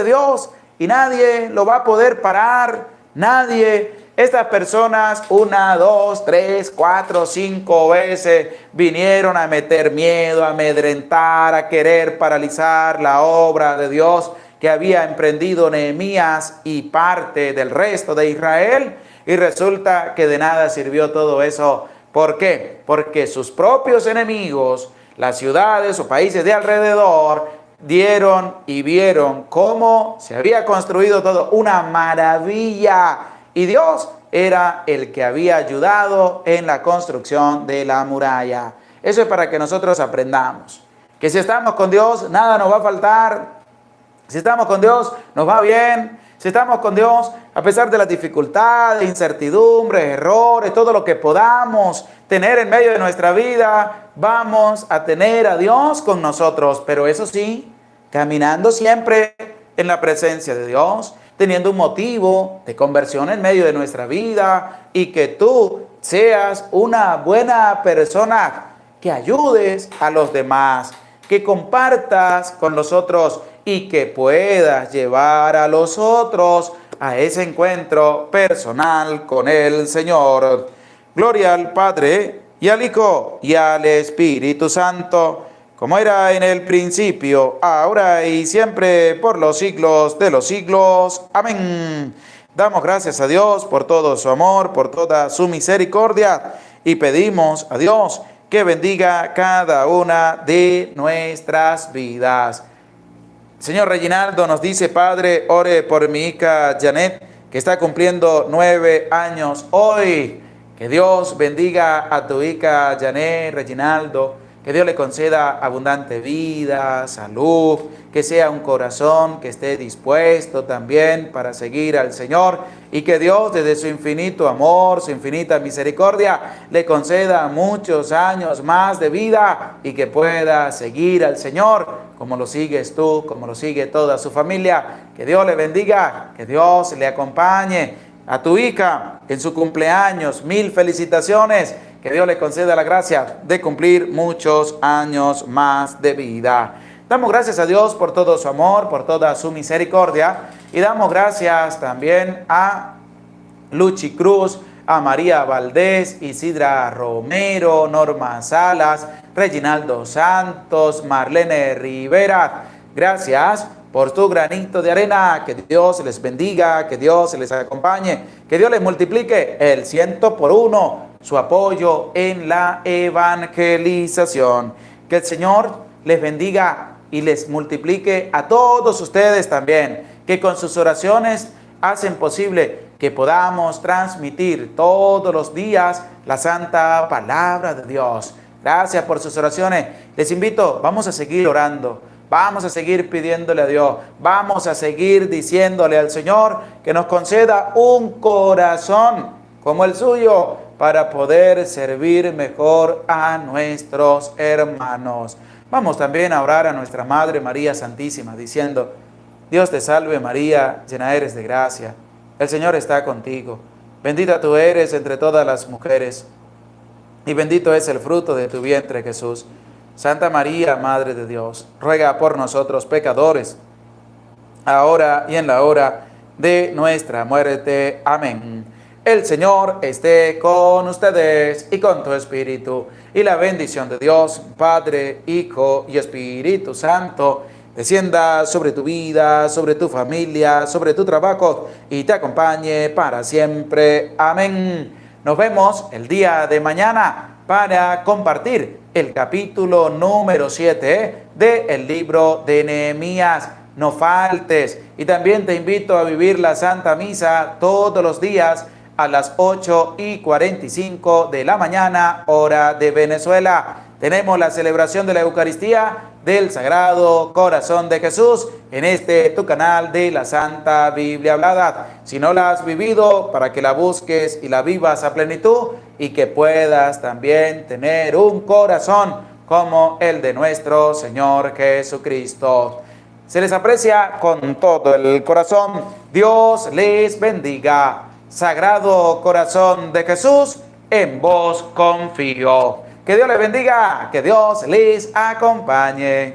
Dios y nadie lo va a poder parar, nadie. Estas personas 1, 2, 3, 4, 5 veces vinieron a meter miedo, a amedrentar, a querer paralizar la obra de Dios que había emprendido Nehemías y parte del resto de Israel. Y resulta que de nada sirvió todo eso. ¿Por qué? Porque sus propios enemigos, las ciudades o países de alrededor, dieron y vieron cómo se había construido todo, una maravilla. Y Dios era el que había ayudado en la construcción de la muralla. Eso es para que nosotros aprendamos que si estamos con Dios, nada nos va a faltar. Si estamos con Dios, nos va bien. Si estamos con Dios, a pesar de las dificultades, incertidumbres, errores, todo lo que podamos tener en medio de nuestra vida, vamos a tener a Dios con nosotros. Pero eso sí, caminando siempre en la presencia de Dios, teniendo un motivo de conversión en medio de nuestra vida y que tú seas una buena persona, que ayudes a los demás, que compartas con los otros y que puedas llevar a los otros a ese encuentro personal con el Señor. Gloria al Padre, y al Hijo, y al Espíritu Santo, como era en el principio, ahora y siempre, por los siglos de los siglos. Amén. Damos gracias a Dios por todo su amor, por toda su misericordia, y pedimos a Dios que bendiga cada una de nuestras vidas. Señor Reginaldo nos dice: Padre, ore por mi hija Janet, que está cumpliendo 9 años hoy. Que Dios bendiga a tu hija Janet, Reginaldo. Que Dios le conceda abundante vida, salud, que sea un corazón que esté dispuesto también para seguir al Señor, y que Dios, desde su infinito amor, su infinita misericordia, le conceda muchos años más de vida y que pueda seguir al Señor como lo sigues tú, como lo sigue toda su familia. Que Dios le bendiga, que Dios le acompañe a tu hija en su cumpleaños. 1000 felicitaciones. Que Dios le conceda la gracia de cumplir muchos años más de vida. Damos gracias a Dios por todo su amor, por toda su misericordia. Y damos gracias también a Luchi Cruz, a María Valdés, Isidra Romero, Norma Salas, Reginaldo Santos, Marlene Rivera. Gracias por tu granito de arena. Que Dios les bendiga, que Dios les acompañe, que Dios les multiplique el 100 por 1 su apoyo en la evangelización. Que el Señor les bendiga y les multiplique a todos ustedes también, que con sus oraciones hacen posible que podamos transmitir todos los días la santa palabra de Dios. Gracias por sus oraciones. Les invito, vamos a seguir orando, vamos a seguir pidiéndole a Dios, vamos a seguir diciéndole al Señor que nos conceda un corazón como el suyo para poder servir mejor a nuestros hermanos. Vamos también a orar a nuestra Madre María Santísima diciendo: Dios te salve María, llena eres de gracia, el Señor está contigo, bendita tú eres entre todas las mujeres, y bendito es el fruto de tu vientre Jesús. Santa María, Madre de Dios, ruega por nosotros pecadores, ahora y en la hora de nuestra muerte. Amén. El Señor esté con ustedes y con tu espíritu, y la bendición de Dios, Padre, Hijo y Espíritu Santo, descienda sobre tu vida, sobre tu familia, sobre tu trabajo y te acompañe para siempre. Amén. Nos vemos el día de mañana para compartir el capítulo número 7 del libro de Nehemías. No faltes. Y también te invito a vivir la Santa Misa todos los días a las 8:45 de la mañana, hora de Venezuela. Tenemos la celebración de la Eucaristía del Sagrado Corazón de Jesús en tu canal de la Santa Biblia Hablada. Si no la has vivido, para que la busques y la vivas a plenitud y que puedas también tener un corazón como el de nuestro Señor Jesucristo. Se les aprecia con todo el corazón. Dios les bendiga. Sagrado Corazón de Jesús, en vos confío. Que Dios les bendiga, que Dios les acompañe.